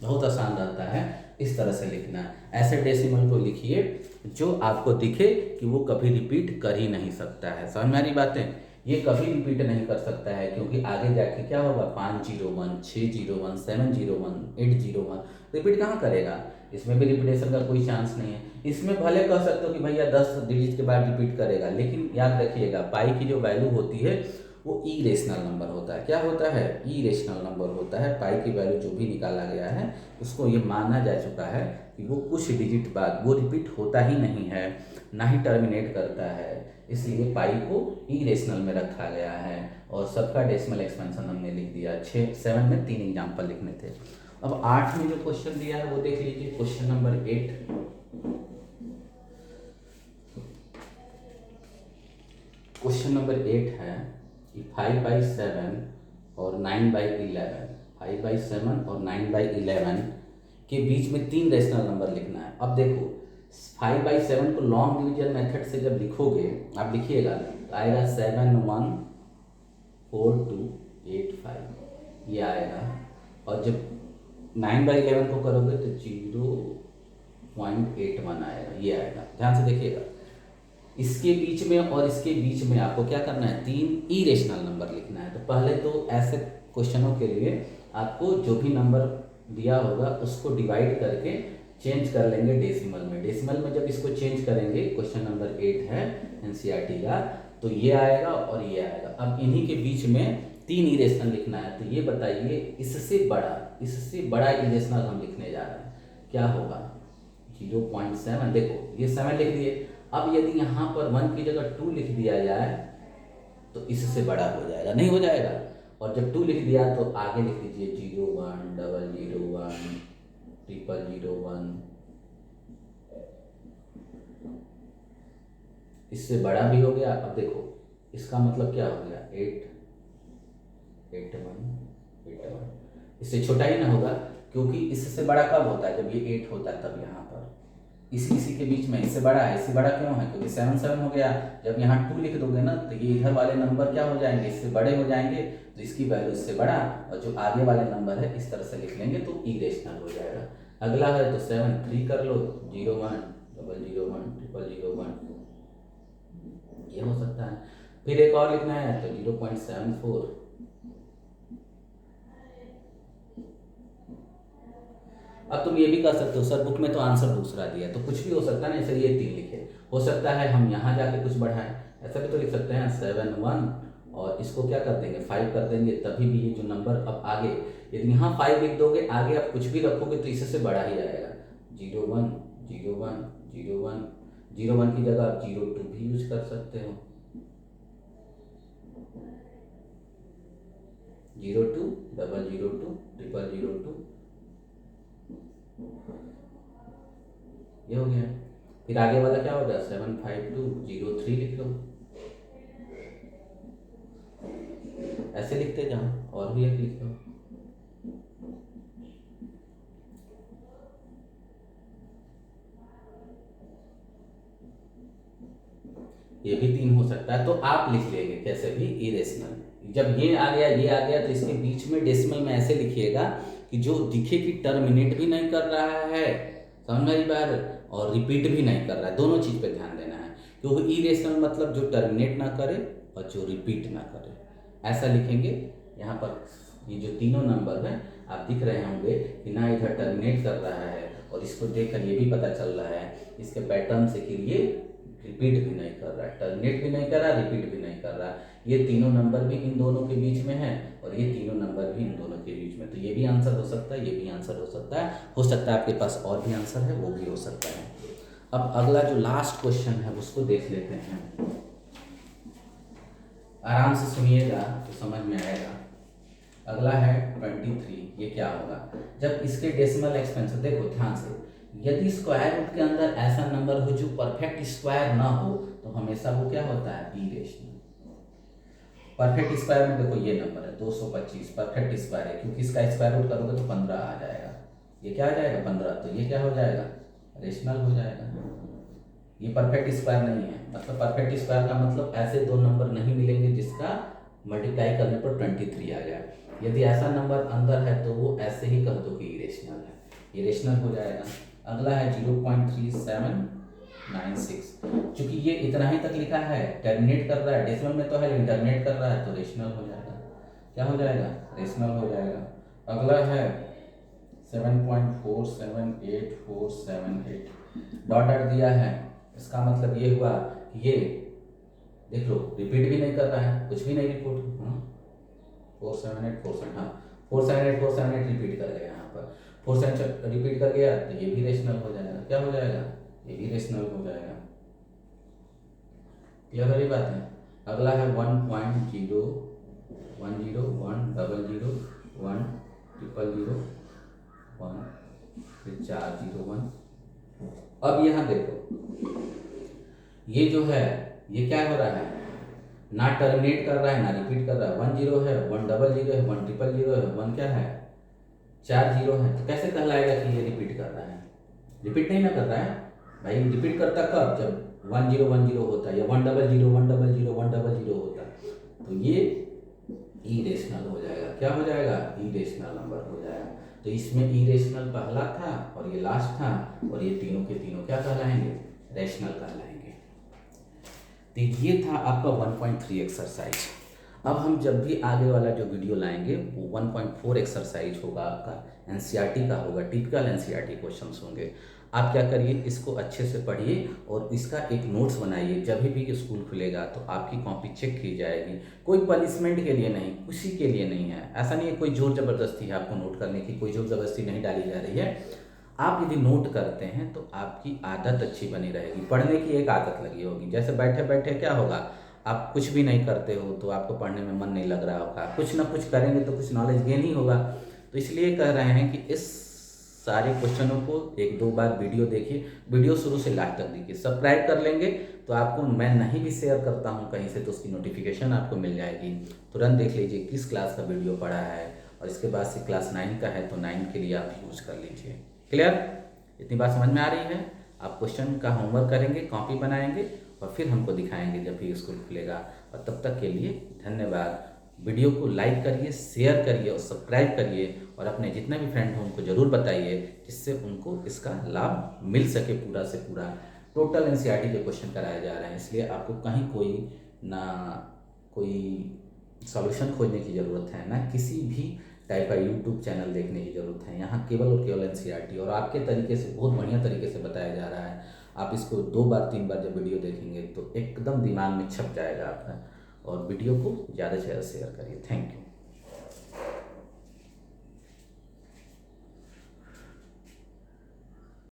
बहुत आसान रहता है, इस तरह से लिखना। ऐसे डेसिमल को लिखिए जो आपको दिखे कि वो कभी रिपीट कर ही नहीं सकता है। समझ में आ रही बातें, ये कभी रिपीट नहीं कर सकता है, क्योंकि आगे जाके क्या होगा 5 0 1 6 0 1 7 0 1 8 0 1 रिपीट कहाँ करेगा, इसमें भी रिपीटेशन का कोई चांस नहीं है। इसमें भले कह सकते हो कि भैया 10 डिजिट के बाद रिपीट करेगा, लेकिन याद रखिएगा पाई की जो वैल्यू होती है वो इरेशनल नंबर होता है। क्या होता है, इरेशनल नंबर होता है। पाई की वैल्यू जो भी निकाला गया है उसको ये माना जा चुका है कि वो कुछ डिजिट बाद वो रिपीट होता ही नहीं है, ना ही टर्मिनेट करता है, इसलिए पाई को इरेशनल में रखा गया है। और सबका डेसिमल एक्सपेंशन हमने लिख दिया। 7 में 3 एग्जाम्पल लिखने थे। अब 8 में जो क्वेश्चन दिया है वो देख लीजिए, क्वेश्चन नंबर 8। क्वेश्चन नंबर 8 है कि 5/7 और 9/11, 5/7 और 9/11 के बीच में 3 रेशनल नंबर लिखना है। अब देखो 5/7 को लॉन्ग डिवीजन मेथड से जब लिखोगे, आप लिखिएगा तो आएगा 7 1 4 2 8 5 ये आएगा। और जब 9/11 को करोगे तो 0.81 आएगा, ये आएगा। ध्यान से देखिएगा, इसके बीच में और इसके बीच में आपको क्या करना है, 3 इरेशनल नंबर लिखना है। तो पहले तो ऐसे क्वेश्चनों के लिए आपको जो भी नंबर दिया होगा उसको डिवाइड करके चेंज कर लेंगे डेसिमल में। डेसिमल में जब इसको चेंज करेंगे, क्वेश्चन नंबर 8 है एनसीईआरटी का, तो ये आएगा और ये आएगा। अब इन्हीं के बीच में 3 इरेशनल लिखना है, तो ये बताइए इससे बड़ा इरेशनल हम लिखने जा रहे हैं, क्या होगा? 0.7, देखो ये 7 लिख दिए। अब यदि यहाँ पर 1 की जगह 2 लिख दिया जाए तो इससे बड़ा हो जाएगा, नहीं हो जाएगा? और जब 2 लिख दिया तो आगे लिख दीजिए 01, 001, 0001, इससे बड़ा भी हो गया। अब देखो इसका मतलब क्या हो गया, 8, 81, 81, इससे छोटा ही ना होगा, क्योंकि इससे बड़ा कब होता है? जब ये 8 होता है तब यहाँ पर इसी के बीच में इससे बड़ा है। इससे बड़ा क्यों है? क्योंकि 7 7 हो गया। जब यहाँ 2 लिख दोगे ना तो ये इधर वाले नंबर क्या हो जाएंगे, इससे बड़े हो जाएंगे, तो इसकी वैल्यू इससे बड़ा, और जो आगे वाले नंबर है इस तरह से लिख लेंगे तो इरेशनल हो जाएगा। अगला है तो 7 3 कर लो, 01, 001, 0001, ये हो सकता है। फिर एक और लिखना है तो 0.74, अब तुम ये भी कर सकते हो, सर बुक में तो आंसर दूसरा दिया, तो कुछ भी हो सकता है ना, इसलिए 3 लिखे। हो सकता है हम यहाँ जाके कुछ बढ़ाएं, ऐसा भी तो लिख सकते हैं 7 1, और इसको क्या कर देंगे 5 कर देंगे, तभी भी ये जो नंबर अब आगे, यदि यहाँ 5 लिख दोगे आगे आप कुछ भी रखोगे तो इससे बड़ा ही आएगा। 01 01 01, 01 की जगह आप 02 भी यूज कर सकते हो, 02 002 0002, ये हो गया। फिर आगे वाला क्या होगा 75203 लिख लो, ऐसे लिखते जाओ, और भी एक लिख लो। ये भी 3 हो सकता है, तो आप लिख लेंगे कैसे भी इरेशनल। जब ये आ गया तो इसके बीच में डेसिमल में ऐसे लिखिएगा कि जो दिखे कि टर्मिनेट भी नहीं कर रहा है, समझ में बार, और रिपीट भी नहीं कर रहा है, दोनों चीज़ पे ध्यान देना है। क्योंकि इरेशनल मतलब जो टर्मिनेट ना करे और जो रिपीट ना करे, ऐसा लिखेंगे। यहाँ पर ये जो तीनों नंबर हैं आप दिख रहे होंगे कि ना इधर टर्मिनेट कर रहा है, और इसको देखकर ये भी पता चल रहा है इसके पैटर्न से कि ये रिपीट भी नहीं कर रहा है, टर्मिनेट भी नहीं कर रहा, रिपीट भी नहीं कर रहा। ये तीनों नंबर भी इन दोनों के बीच में है, और ये तीनों नंबर भी इन दोनों के बीच में, तो ये भी आंसर हो सकता है, ये भी आंसर हो सकता है। हो सकता है आपके पास और भी आंसर है, वो भी हो सकता है। अब अगला जो लास्ट क्वेश्चन है उसको देख लेते हैं, आराम से सुनिएगा तो समझ में आएगा। अगला है 23, ये क्या होगा? जब इसके डेसिमल एक्सपेंशन, देखो ध्यान से, यदि स्क्वायर रूट के अंदर ऐसा नंबर हो जो परफेक्ट स्क्वायर ना हो तो हमेशा वो क्या होता है, इरेशनल। परफेक्ट स्क्वायर में देखो ये नंबर है 225, परफेक्ट स्क्वायर है, क्योंकि इसका स्क्वायर रूट करोगे तो 15 आ जाएगा, ये क्या आ जाएगा 15, तो ये क्या हो जाएगा, रेशनल हो जाएगा। ये परफेक्ट स्क्वायर नहीं है, मतलब परफेक्ट स्क्वायर का मतलब ऐसे दो नंबर नहीं मिलेंगे जिसका मल्टीप्लाई करने पर 23 आ जाए। यदि ऐसा नंबर अंदर है तो वो ऐसे ही कह दो कि इरेशनल है, इरेशनल हो जाएगा। अगला है 0.3796, चूंकि ये इतना ही तक लिखा है, टर्मिनेट कर रहा है, डेसिमल में तो है लेकिन टर्मिनेट कर रहा है तो रेशनल हो जाएगा। क्या हो जाएगा, रेशनल हो जाएगा। अगला है 7.478478, डॉट डॉट दिया है, इसका मतलब ये हुआ कि ये देख लो रिपीट भी नहीं कर रहा है, कुछ भी नहीं रिपोर्ट, 478 हाँ 478 रिपीट कर गया, यहाँ पर 478 रिपीट कर गया तो ये भी रेशनल हो जाएगा। क्या हो जाएगा, ये भी रेशनल हो जाएगा। क्लियर वाली बात है। अगला है 1.0 1 0 1 0 0 1 0 0 1 फिर 4 0 1। अब यहाँ देखो ये जो है ये क्या हो रहा है, ना टर्मिनेट कर रहा है ना रिपीट कर रहा है। 1 0 है, 1 0 0 है, 1 0 0 है, 1 क्या है 4 0 है, तो कैसे कहलाएगा कि ये रिपीट कर रहा है? रिपीट नहीं ना कर रहा है भाई, रिपीट करता कब, जब 1 0 1 0 होता है या 1 0 0 1 0 0 1 0 0 होता है, तो ये इरेशनल हो जाएगा। क्या हो जाएगा, इरेशनल नंबर हो जाएगा। तो इसमें इरेशनल पहला था और ये लास्ट था, और ये तीनों के तीनों क्या कहलाएंगे, रेशनल कहलाएंगे। तो ये था आपका 1.3 एक्सरसाइज। अब हम जब भी आगे वाला जो वीडियो लाएंगे वो 1.4 एक्सरसाइज होगा आपका, एनसीईआरटी का होगा, टिपिकल एनसीईआरटी क्वेश्चंस होंगे। आप क्या करिए, इसको अच्छे से पढ़िए और इसका एक नोट्स बनाइए। जब भी स्कूल खुलेगा तो आपकी कॉपी चेक की जाएगी। कोई पनिशमेंट के लिए नहीं, खुशी के लिए नहीं है। ऐसा नहीं है कोई जोर ज़बरदस्ती है आपको नोट करने की, कोई जोर ज़बरदस्ती नहीं डाली जा रही है। आप यदि नोट करते हैं तो आपकी आदत अच्छी बनी रहेगी, पढ़ने की एक आदत लगी होगी। जैसे बैठे बैठे क्या होगा, आप कुछ भी नहीं करते हो तो आपको पढ़ने में मन नहीं लग रहा होगा, कुछ ना कुछ करेंगे तो कुछ नॉलेज गेन ही होगा। तो इसलिए कह रहे हैं कि इस सारे क्वेश्चनों को एक दो बार वीडियो देखिए, वीडियो शुरू से लास्ट तक देखिए। सब्सक्राइब कर लेंगे तो आपको, मैं नहीं भी शेयर करता हूँ कहीं से तो उसकी नोटिफिकेशन आपको मिल जाएगी। तुरंत देख लीजिए किस क्लास का वीडियो पढ़ा है, और इसके बाद से क्लास 9 का है तो 9 के लिए आप यूज कर लीजिए। क्लियर? इतनी बात समझ में आ रही है? आप क्वेश्चन का होमवर्क करेंगे, कॉपी बनाएंगे और फिर हमको दिखाएंगे जब भी स्कूल खुलेगा। और तब तक के लिए धन्यवाद। वीडियो को लाइक करिए, शेयर करिए और सब्सक्राइब करिए, और अपने जितने भी फ्रेंड हो उनको ज़रूर बताइए, जिससे उनको इसका लाभ मिल सके। पूरा से पूरा टोटल एनसीईआरटी के क्वेश्चन कराए जा रहे हैं, इसलिए आपको कहीं कोई सॉल्यूशन खोजने की ज़रूरत है, ना किसी भी टाइप का यूट्यूब चैनल देखने की ज़रूरत है। यहाँ केवल और केवल एनसीईआरटी, और आपके तरीके से, बहुत बढ़िया तरीके से बताया जा रहा है। आप इसको 2 बार 3 बार जब वीडियो देखेंगे तो एकदम दिमाग में छप जाएगा आपका। और वीडियो को ज़्यादा से ज़्यादा शेयर करिए। Thank you.